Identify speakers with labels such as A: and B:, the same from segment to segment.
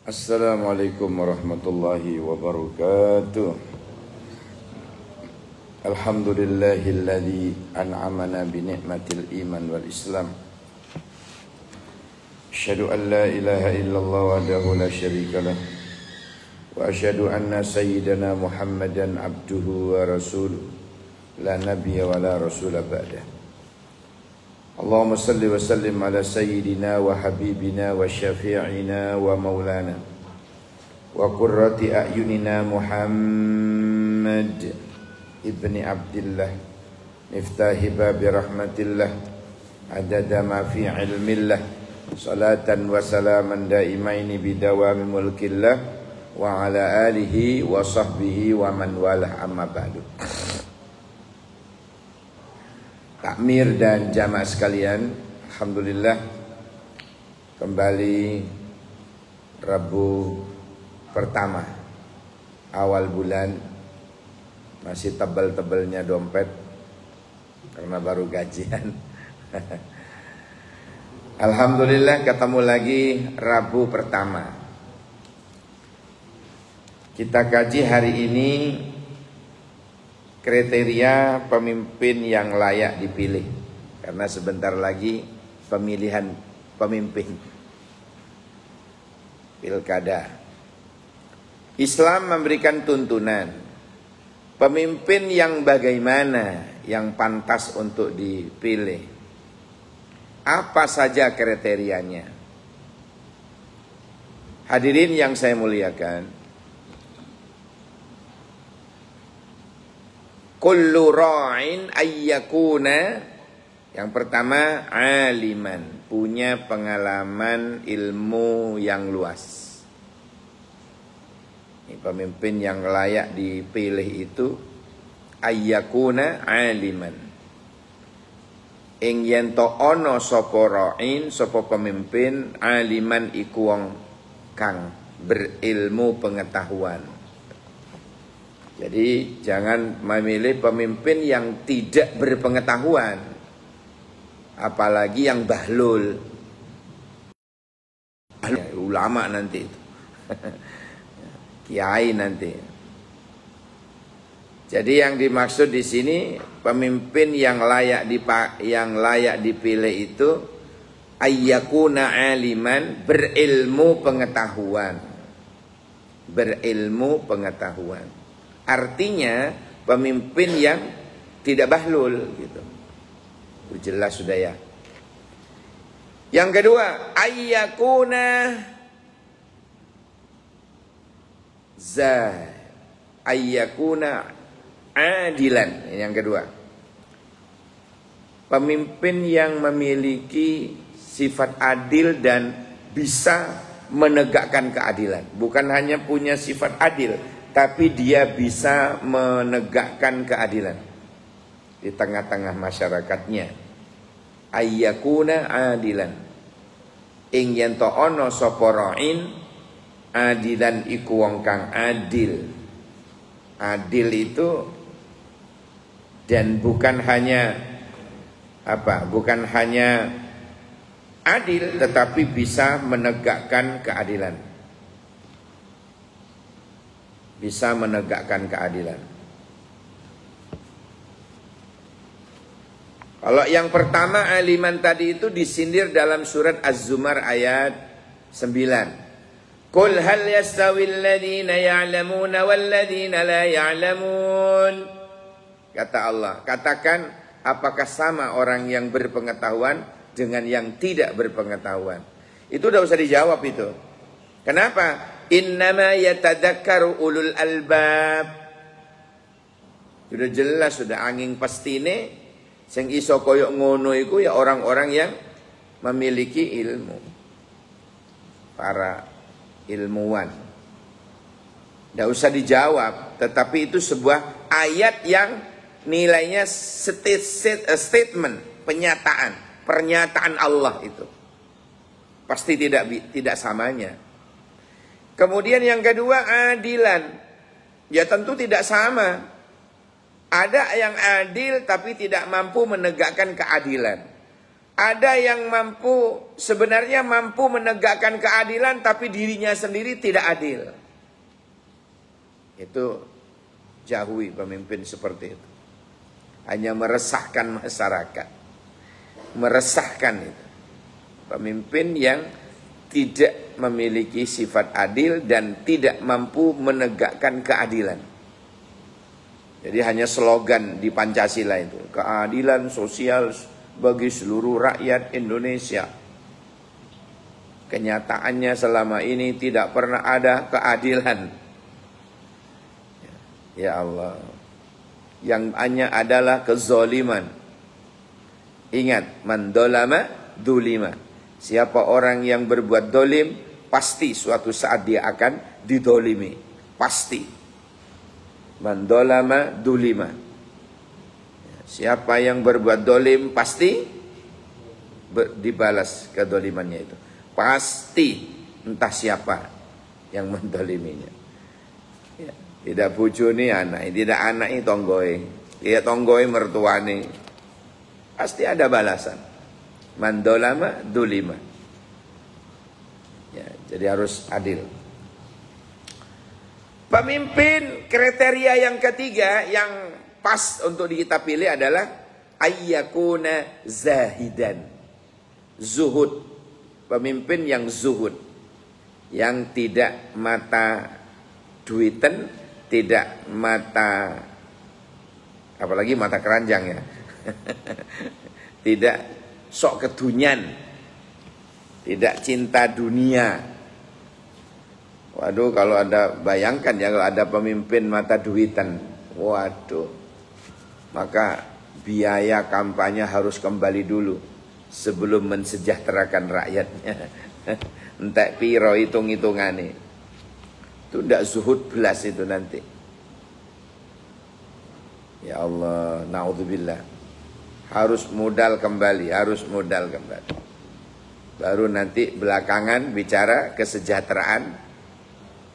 A: Assalamualaikum warahmatullahi wabarakatuh. Alhamdulillahilladzi an'amana bi ni'matil iman wal islam. Asyhadu an la ilaha illallah wahdahu la syarika lah. Wa asyhadu anna sayyidana Muhammadan abduhu wa rasuluh. La nabiyya wa la rasula ba'dah. Allahumma salli wa sallim ala sayyidina wa habibina wa syafi'ina wa maulana wa qurrati a'yunina Muhammad ibni Abdillah miftahi babi rahmatillah adada ma fi ilmillah salatan wa salaman daimaini bidawami mulkillah wa ala alihi wa sahbihi wa man walah amma ba'du. Takmir dan jamaah sekalian, alhamdulillah kembali Rabu pertama awal bulan, masih tebal-tebalnya dompet karena baru gajian. Alhamdulillah ketemu lagi Rabu pertama. Kita kaji hari ini kriteria pemimpin yang layak dipilih, karena sebentar lagi pemilihan pemimpin pilkada. Islam memberikan tuntunan pemimpin yang bagaimana yang pantas untuk dipilih. Apa saja kriterianya? Hadirin yang saya muliakan, kullu ra'in ayyakuna, yang pertama aliman, punya pengalaman ilmu yang luas. Ini pemimpin yang layak dipilih itu ayyakuna aliman. Ing yen to ana sapa ra'in, sapa pemimpin, aliman iku wong kang berilmu pengetahuan. Jadi jangan memilih pemimpin yang tidak berpengetahuan, apalagi yang bahlul. Ulama nanti itu. Kiai nanti. Jadi yang dimaksud di sini pemimpin yang layak dipilih itu ayyakuna aliman, berilmu pengetahuan. Berilmu pengetahuan. Artinya pemimpin yang tidak bahlul gitu. Itu jelas sudah ya. Yang kedua, ayyakuna ayyakuna adilan. Yang kedua, pemimpin yang memiliki sifat adil dan bisa menegakkan keadilan. Bukan hanya punya sifat adil, tapi dia bisa menegakkan keadilan di tengah-tengah masyarakatnya. Ayyakuna adilan. Ing yen to ana sapa ra'in adilan iku wong kang adil. Adil itu dan bukan hanya bukan hanya adil, tetapi bisa menegakkan keadilan. Bisa menegakkan keadilan. Kalau yang pertama aliman tadi itu disindir dalam surat Az-Zumar ayat 9. Qul hal yastawil ladzina ya'lamuna wal ladzina la ya'lamun. Kata Allah, katakan apakah sama orang yang berpengetahuan dengan yang tidak berpengetahuan? Itu udah usah dijawab itu. Kenapa? Innama yatadakkaru ulul albab. Sudah jelas, sudah angin pastine sing iso koyok ngono iku ya orang-orang yang memiliki ilmu. Para ilmuwan. Tidak usah dijawab, tetapi itu sebuah ayat yang nilainya statement, pernyataan Allah itu. Pasti tidak samanya. Kemudian yang kedua adilan. Ya tentu tidak sama. Ada yang adil tapi tidak mampu menegakkan keadilan. Ada yang sebenarnya mampu menegakkan keadilan, tapi dirinya sendiri tidak adil. Itu jauhi pemimpin seperti itu. Hanya meresahkan masyarakat. Meresahkan itu. Pemimpin yang tidak memiliki sifat adil dan tidak mampu menegakkan keadilan. Jadi hanya slogan di Pancasila itu. Keadilan sosial bagi seluruh rakyat Indonesia. Kenyataannya selama ini tidak pernah ada keadilan. Ya Allah. Yang hanya adalah kezaliman. Ingat, man dolama dulima. Siapa orang yang berbuat dolim, pasti suatu saat dia akan didolimi. Pasti. Man dolama dulima. Siapa yang berbuat dolim pasti dibalas kedolimannya itu. Pasti, entah siapa yang mendoliminya. Ya, tidak bujuni anak, tidak anak tonggoi, tidak tonggoi mertuani. Pasti ada balasan. Man dolama dulima. Ya, jadi harus adil. Pemimpin kriteria yang ketiga yang pas untuk kita pilih adalah ayyakuna zahidan. Zuhud. Pemimpin yang zuhud. Yang tidak mata duiten, tidak mata, apalagi mata keranjang ya. Tidak sok kedunyan. Tidak cinta dunia. Waduh, kalau ada, bayangkan ya kalau ada pemimpin mata duitan. Waduh. Maka biaya kampanye harus kembali dulu sebelum mensejahterakan rakyatnya. Entek piro hitung-hitungane. Itu ndak zuhud belas itu nanti. Ya Allah, naudzubillah. Harus modal kembali, harus modal kembali. Baru nanti belakangan bicara kesejahteraan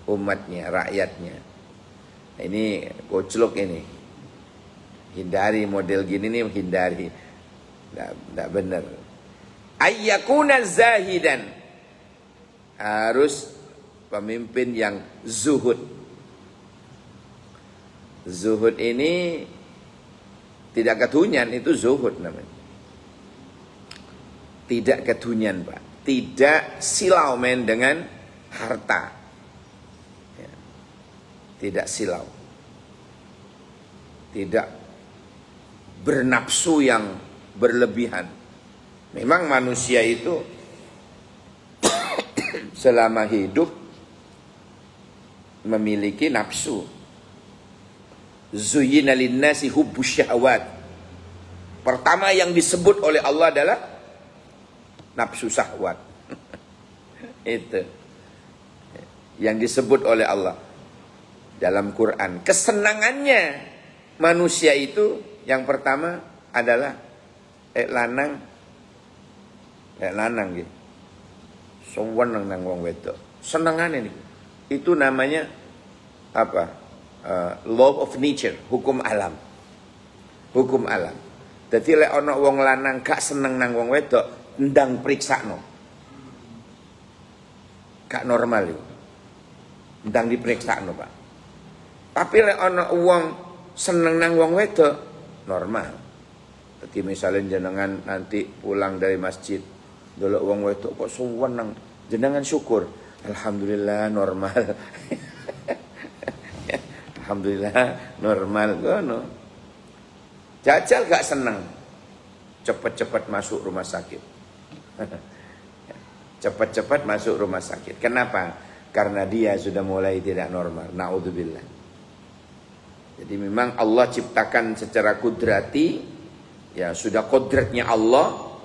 A: umatnya, rakyatnya. Nah, ini koclok ini. Hindari model gini nih, hindari. Tidak benar. Ayyakuna zahidan. Harus pemimpin yang zuhud. Zuhud ini tidak kedunyan, itu zuhud namanya. Tidak kedunyan, Pak. Tidak silau main dengan harta. Ya. Tidak silau. Tidak bernafsu yang berlebihan. Memang manusia itu selama hidup memiliki nafsu. Zuyyina linnasi hubbus syahwat. Pertama yang disebut oleh Allah adalah nafsu syahwat. Itu yang disebut oleh Allah dalam Quran. Kesenangannya manusia itu yang pertama adalah lanang gitu. Seneng nang wong wedok. Senengane niku. Itu namanya apa? Law of nature, hukum alam. Hukum alam. Dadi lek ana wong lanang gak seneng nang wong wedok, ndang priksakno. Gak normal itu. Ndang dipriksakno, Pak. Tapi lek ana wong seneng nang wong wedok, normal. Jadi misalnya jenengan nanti pulang dari masjid, delok wong wedok kok seneng, jenengan syukur, alhamdulillah normal. Alhamdulillah normal ngono. Jajal gak seneng, cepet-cepet masuk rumah sakit. Cepat-cepat masuk rumah sakit. Kenapa? Karena dia sudah mulai tidak normal. Naudzubillah. Jadi memang Allah ciptakan secara kudrati, ya sudah kodratnya Allah,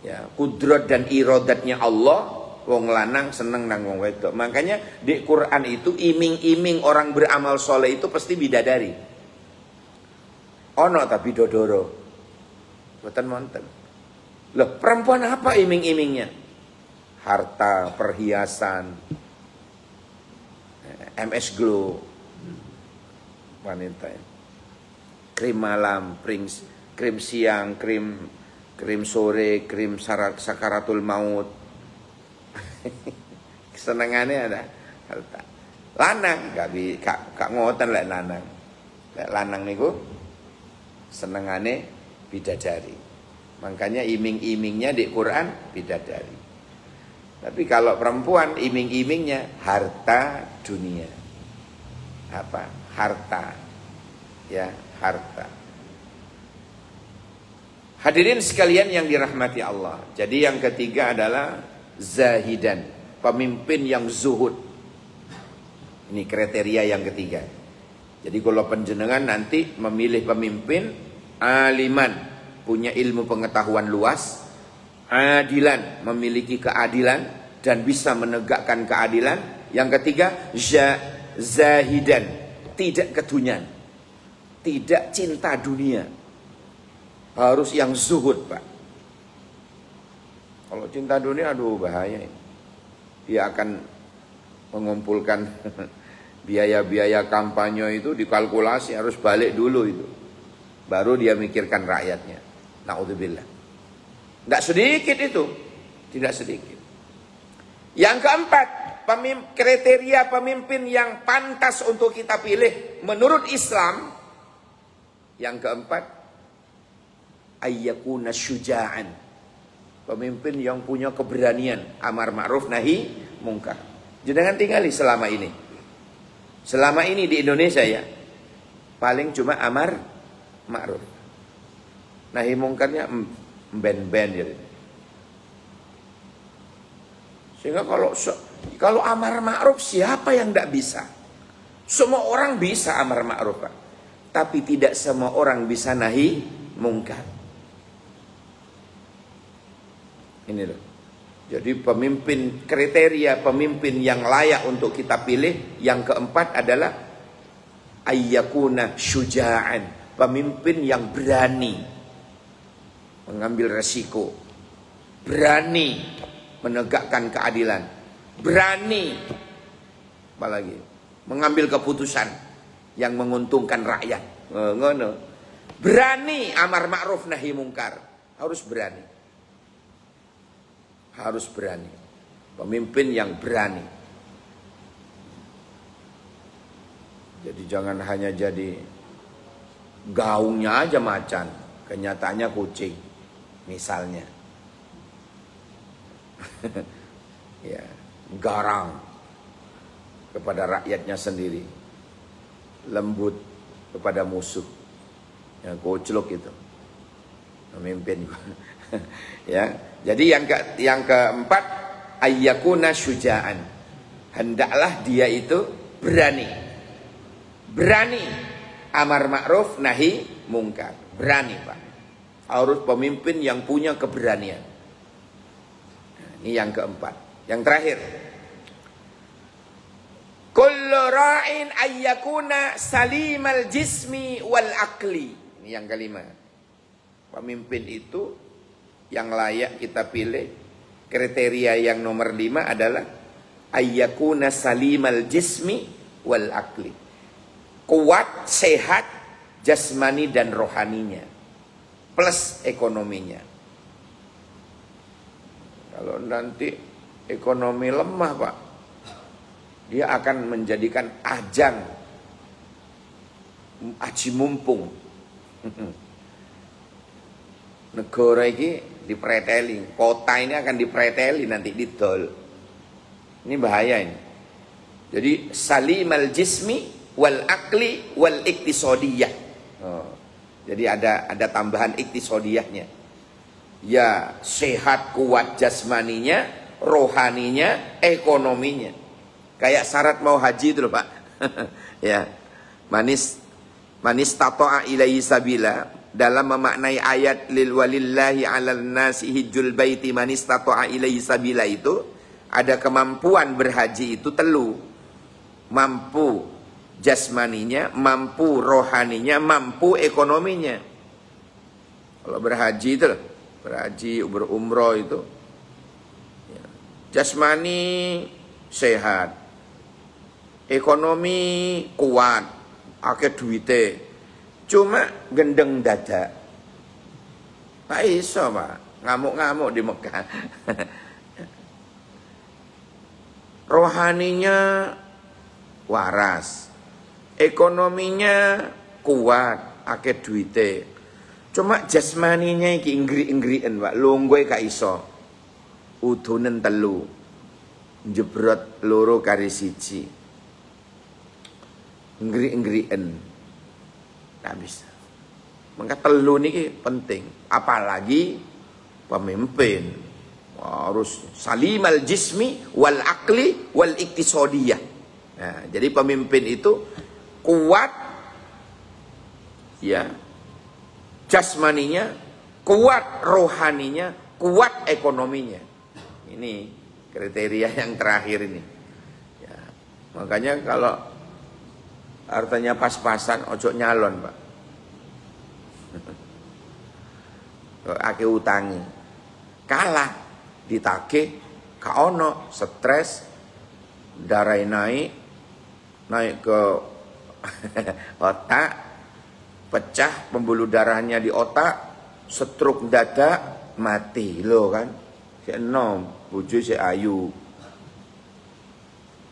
A: ya kudrat dan iradatnya Allah. Wong lanang seneng nang wong wedok. Makanya di Quran itu iming-iming orang beramal soleh itu pasti bidadari. Ono tapi dodoro. Boten monten. Loh, perempuan apa iming-imingnya? Harta, perhiasan, MS Glow, wanita ya. Krim malam, krim siang, krim krim sore, krim sakaratul maut. Kesenangannya ada harta. Lanang gak ngoten lek lanang. Lek lanang niku senengane bidadari. Makanya iming-imingnya di Quran bidadari. Tapi kalau perempuan iming-imingnya harta dunia. Apa? Harta. Ya, harta. Hadirin sekalian yang dirahmati Allah. Jadi yang ketiga adalah zahidan, pemimpin yang zuhud. Ini kriteria yang ketiga. Jadi kalau penjenengan nanti memilih pemimpin aliman, punya ilmu pengetahuan luas, adilan, memiliki keadilan dan bisa menegakkan keadilan. Yang ketiga, zahidan, tidak keduniaan, tidak cinta dunia. Harus yang zuhud, Pak. Kalau cinta dunia, aduh bahaya ini. Dia akan mengumpulkan biaya-biaya kampanye itu dikalkulasi, harus balik dulu itu. Baru dia mikirkan rakyatnya. Na'udzubillah. Tidak sedikit itu. Tidak sedikit. Yang keempat, kriteria pemimpin yang pantas untuk kita pilih menurut Islam. Yang keempat, ayyakuna syuja'an, pemimpin yang punya keberanian amar ma'ruf nahi mungkar. Jangan tinggali selama ini di Indonesia ya, paling cuma amar ma'ruf, nahi mungkarnya ben-ben gitu. Sehingga kalau amar ma'ruf, siapa yang tidak bisa? Semua orang bisa amar ma'ruf, Pak. Tapi tidak semua orang bisa nahi mungkar. Ini loh. Jadi kriteria pemimpin yang layak untuk kita pilih yang keempat adalah ayyakuna syuja'an, pemimpin yang berani mengambil resiko, berani menegakkan keadilan, berani apalagi mengambil keputusan yang menguntungkan rakyat. Ngono. Berani amar ma'ruf nahi mungkar, harus berani. Harus berani. Pemimpin yang berani. Jadi jangan hanya jadi gaungnya aja macan, kenyataannya kucing. Misalnya. Ya, garang kepada rakyatnya sendiri. Lembut kepada musuh. Yang koclok itu. Pemimpin. Ya, jadi yang keempat ayyakuna syuja'an, hendaklah dia itu berani, amar ma'ruf nahi mungkar, berani Pak. Harus pemimpin yang punya keberanian. Nah, ini yang keempat. Yang terakhir, kullu ra'in ayyakuna salimal jismi wal akli. Ini yang kelima. Pemimpin itu yang layak kita pilih, kriteria yang nomor 5 adalah ayyakuna salimal jismi wal akli, kuat, sehat jasmani dan rohaninya plus ekonominya. Kalau nanti ekonomi lemah Pak, dia akan menjadikan ajang aji mumpung. Negara ini dipreteli, kota ini akan dipreteli nanti didol. Ini bahaya ini. Jadi salimal jismi wal akli wal iktisodiyah. Jadi ada tambahan iktisodiyahnya. Ya, sehat kuat jasmaninya, rohaninya, ekonominya. Kayak syarat mau haji itu loh Pak. Ya. Manis tato'a ilaihi sabila, dalam memaknai ayat lil walillahi 'alal nasi hijjul baiti man istata'a ilaihi sabila itu ada kemampuan berhaji itu telu. Mampu jasmaninya, mampu rohaninya, mampu ekonominya. Kalau berhaji itu loh, berhaji berumroh itu ya, jasmani sehat, ekonomi kuat, akeh duite. Cuma gendeng dada. Pak iso, Pak. Ngamuk-ngamuk di Mekah. Rohaninya waras. Ekonominya kuat, akeh duite. Cuma jasmaninya iki inggri-inggrian, Pak. Lungguhe gak iso. Udunen telu. Jebrot loro kari siji. Inggri-inggrian. Gak bisa. Maka telu niki penting. Apalagi pemimpin. Harus salimal jismi wal akli wal iktisodiyah. Nah, jadi pemimpin itu kuat, ya, jasmaninya, kuat rohaninya, kuat ekonominya. Ini kriteria yang terakhir ini. Ya, makanya kalau hartanya pas-pasan, ojo nyalon, Pak. Ake utangi, kalah, ditagih, kaono, stres, darah naik ke otak, pecah pembuluh darahnya di otak, stroke dada, mati lo kan. Si enom, bojo si ayu.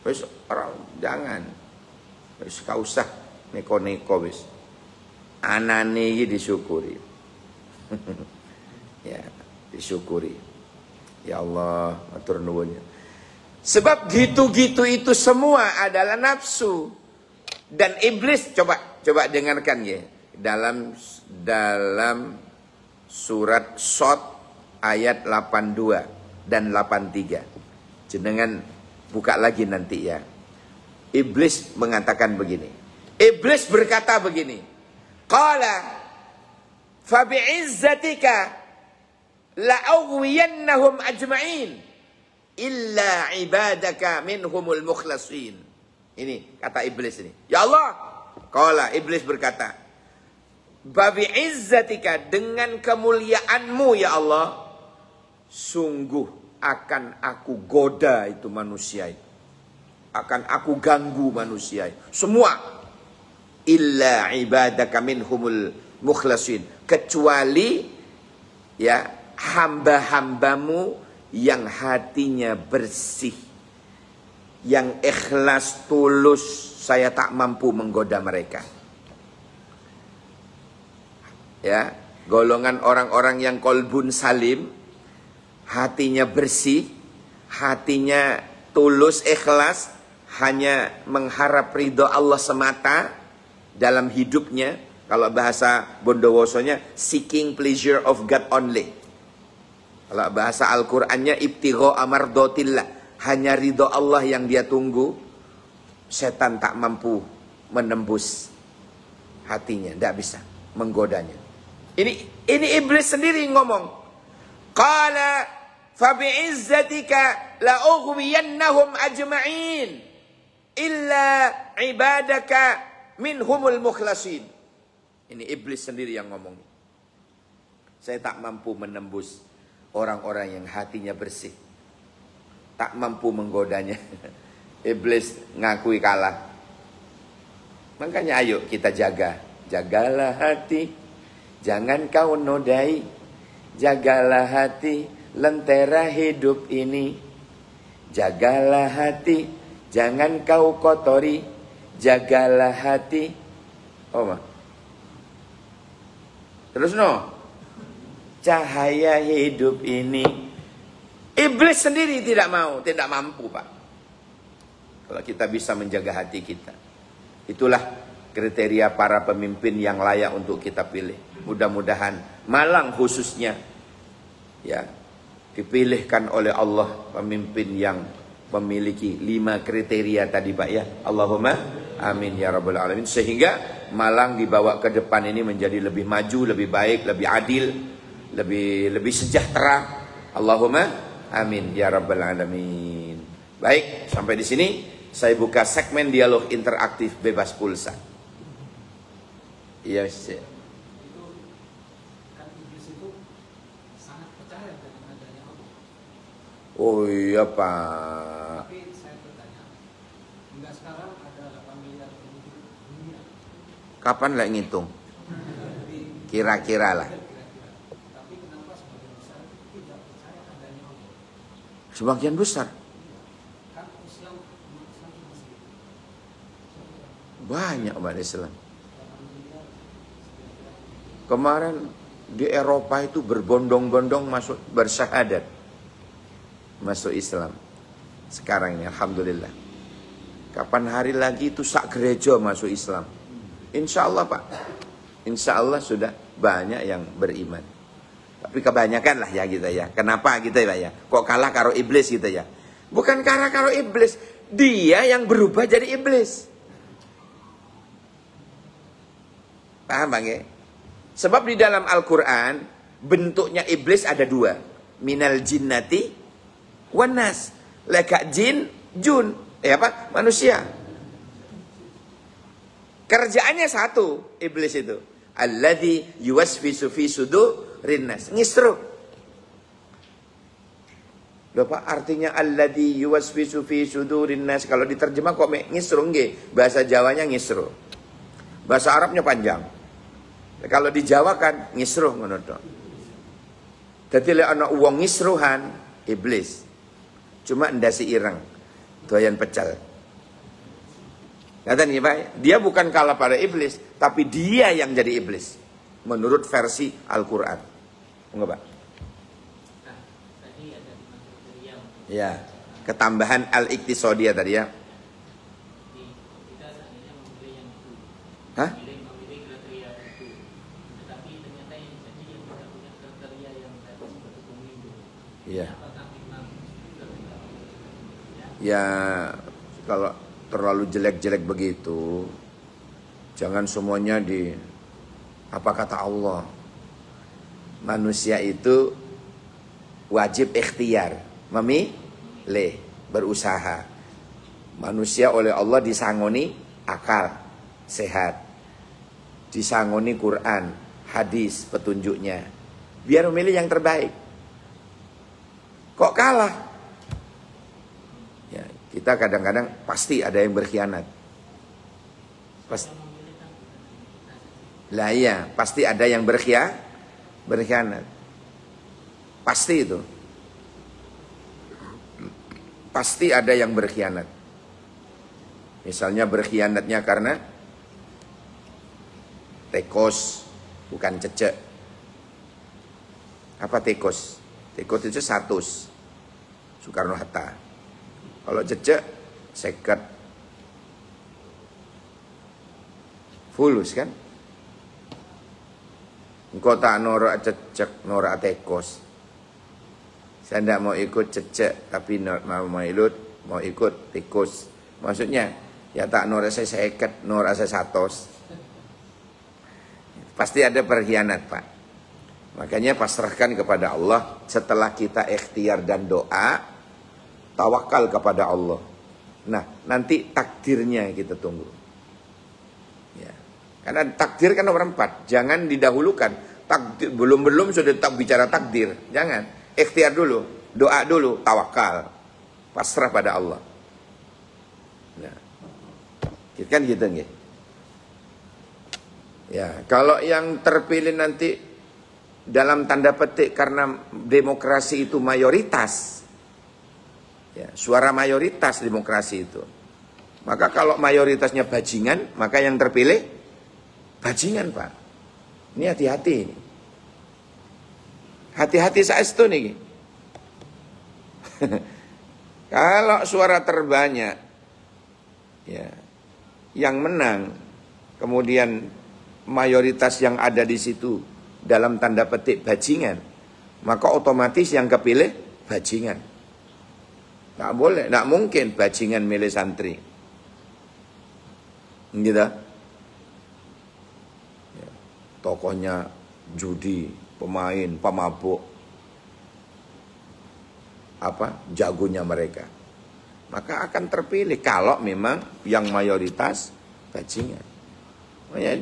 A: Wis orang jangan. Wis gak usah neko-neko wis. Anane iki disyukuri. Ya, disyukuri. Ya Allah, matur nuwun. Sebab gitu-gitu itu semua adalah nafsu. Dan iblis, coba dengarkan ya. Dalam surat Shad ayat 82 dan 83. Jenengan buka lagi nanti ya. Iblis mengatakan begini. Iblis berkata begini. Qala fa bi'izzatika la'ughwiyannahum ajma'in illa ibadaka minhumul mukhlasin. Ini kata iblis ini. Ya Allah, qala iblis berkata, "Babi izzatika, dengan kemuliaanmu ya Allah, sungguh akan aku goda itu manusia itu. Akan aku ganggu manusia itu. Semua. Illa ibadaka minhumul mukhlasin. Kecuali ya hamba-hambamu yang hatinya bersih, yang ikhlas tulus, saya tak mampu menggoda mereka. Ya, golongan orang-orang yang kolbun salim, hatinya bersih, hatinya tulus, ikhlas, hanya mengharap ridho Allah semata dalam hidupnya. Kalau bahasa Bondowosonya, seeking pleasure of God only. Kalau bahasa Al-Qur'annya, ibtigho amardotillah, hanya ridho Allah yang dia tunggu. Setan tak mampu menembus hatinya, tidak bisa menggodanya. Ini iblis sendiri ngomong. Qala fa bi'izzatika la ughwiyannahum ajma'in illa ibadaka minhumul mukhlasin. Ini iblis sendiri yang ngomong. Saya tak mampu menembus orang-orang yang hatinya bersih. Tak mampu menggodanya. Iblis ngakui kalah. Makanya ayo kita jaga. Jagalah hati, jangan kau nodai. Jagalah hati, lentera hidup ini. Jagalah hati, jangan kau kotori. Jagalah hati. Oh ma. Terus no. Cahaya hidup ini. Iblis sendiri tidak mau, tidak mampu, Pak. Kalau kita bisa menjaga hati kita. Itulah kriteria para pemimpin yang layak untuk kita pilih. Mudah-mudahan Malang khususnya ya dipilihkan oleh Allah pemimpin yang memiliki 5 kriteria tadi, Pak ya. Allahumma amin ya rabbal alamin. Sehingga Malang dibawa ke depan ini menjadi lebih maju, lebih baik, lebih adil, lebih sejahtera. Allahumma amin ya rabbal alamin. Baik, sampai di sini saya buka segmen dialog interaktif bebas pulsa. Iya, yes.
B: Itu kan iblis itu sangat percaya dengan adanya Allah.
A: Oh iya, Pak.
B: Tapi saya bertanya, hingga sekarang ada 8 miliar penduduk dunia.
A: Kapan lah ngitung? Kira-kira lah.
B: Kira-kira. Tapi
A: Sebagian besar.
B: Kan Islam masih
A: Banyak umat Islam. Kemarin di Eropa itu berbondong-bondong masuk bersyahadat. Masuk Islam. Sekarang ini alhamdulillah. Kapan hari lagi itu sak gereja masuk Islam. Insya Allah Pak. Insya Allah sudah banyak yang beriman. Tapi kebanyakan lah ya kita ya. Kenapa kita ya? Kok kalah karo iblis gitu ya? Bukan kalah karo iblis. Dia yang berubah jadi iblis. Paham Bang ya? Sebab di dalam Al-Quran bentuknya iblis ada dua. Minal jinnati wanas. Leka jin, jun. Manusia. Kerjaannya satu iblis itu. Alladzi yuwaswisu fi sudurin nas. Ngisru. Loh Pak, artinya alladzi yuwaswisu fi sudurin nas. Kalau diterjemah kok ngisru nggih? Bahasa Jawanya ngisru. Bahasa Arabnya panjang. Kalau di Jawa kan ngisruh ngono tok. Dadi lek ana wong ngisruhan iblis. Cuma ndasi ireng. Doyan pecel. Kata nih Pak, dia bukan kalah pada iblis, tapi dia yang jadi iblis. Menurut versi Al-Quran. Enggak Pak?
B: Nah, tadi ada dimaksud kriteria.
A: Ya, ketambahan al-iktisadiyah tadi ya.
B: Kita seandainya memilih yang itu.
A: Hah?
B: Memilih kriteria itu. Tetapi ternyata yang jadi yang tidak punya kriteria yang tadi seperti pemilu.
A: Iya.
B: Apakah memang kriteria?
A: Ya, kalau terlalu jelek-jelek begitu, jangan semuanya di apa kata Allah. Manusia itu wajib ikhtiar, memilih, berusaha. Manusia oleh Allah disangoni akal, sehat. Disangoni Quran, hadis, petunjuknya. Biar memilih yang terbaik. Kok kalah? Ya, kita kadang-kadang pasti ada yang berkhianat. Lah iya, pasti ada yang berkhianat. Pasti itu. Pasti ada yang berkhianat. Misalnya berkhianatnya karena tekos, bukan cecek. Apa tekos? Tekos itu 100. Soekarno-Hatta. Kalau cecek, seket. Fulus kan? Engkau tak norak cecek, norak tekos. Saya tidak mau ikut cecek, tapi mau ikut tekos. Maksudnya, ya tak norak saya seket, norak saya 100. Pasti ada perkhianat Pak. Makanya pasrahkan kepada Allah. Setelah kita ikhtiar dan doa, tawakal kepada Allah. Nah, nanti takdirnya kita tunggu. Ya. Karena takdir kan nomor 4. Jangan didahulukan. Takdir belum sudah tak bicara takdir. Jangan. Ikhtiar dulu, doa dulu, tawakal. Pasrah pada Allah. Nah. Kan gitu nggih. Ya, kalau yang terpilih nanti dalam tanda petik karena demokrasi itu mayoritas. Ya, suara mayoritas demokrasi itu. Maka kalau mayoritasnya bajingan, maka yang terpilih bajingan Pak. Ini hati-hati ini. Hati-hati saestu nih. Kalau suara terbanyak ya, yang menang, kemudian mayoritas yang ada di situ dalam tanda petik bajingan, maka otomatis yang kepilih bajingan. Nggak boleh, nggak mungkin bajingan milih santri. Gitu. Ya, tokohnya judi, pemain, pemabuk. Jagonya mereka. Maka akan terpilih kalau memang yang mayoritas bajingan.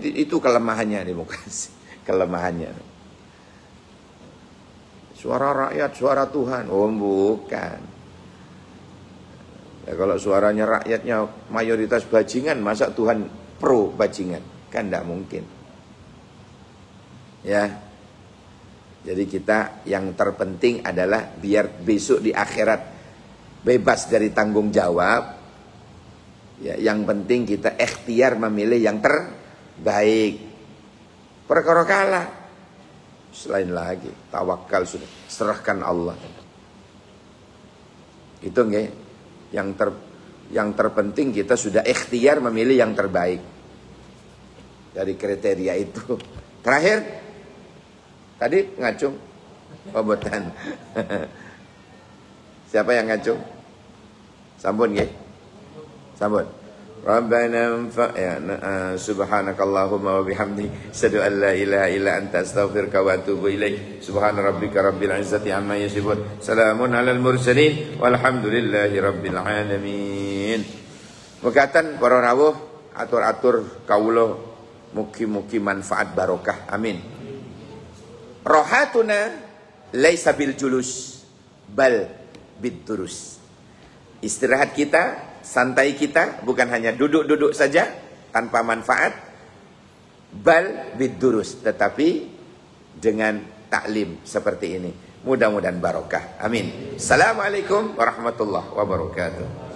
A: Itu kelemahannya demokrasi. Kelemahannya. Suara rakyat, suara Tuhan. Oh bukan. Ya, kalau suaranya rakyatnya mayoritas bajingan, masa Tuhan pro bajingan? Kan tidak mungkin. Ya. Jadi kita yang terpenting adalah biar besok di akhirat bebas dari tanggung jawab. Ya, yang penting kita ikhtiar memilih yang terbaik. Perkara kalah, selain lagi tawakal sudah, serahkan Allah. Itu nggih, yang terpenting kita sudah ikhtiar memilih yang terbaik dari kriteria itu. Terakhir, tadi ngacung, obotan. Siapa yang ngacung? Sampun nggih. Sampun. Rabbana subhanakallahumma wa bihamdi asyhadu an la ilaha illa anta astaghfiruka wa atubu ilaik. Subhana rabbika rabbil izzati amma yasifun. Salamun alal mursalin walhamdulillahi rabbil alamin. Mukatan para rawuh atur-atur kawula mugi-mugi manfaat barokah. Amin. Rohatuna laisa bil julus bal bid durus. Istirahat kita, santai kita bukan hanya duduk-duduk saja tanpa manfaat, bal bidurus, tetapi dengan taklim seperti ini. Mudah-mudahan barokah. Amin. Assalamualaikum warahmatullahi wabarakatuh.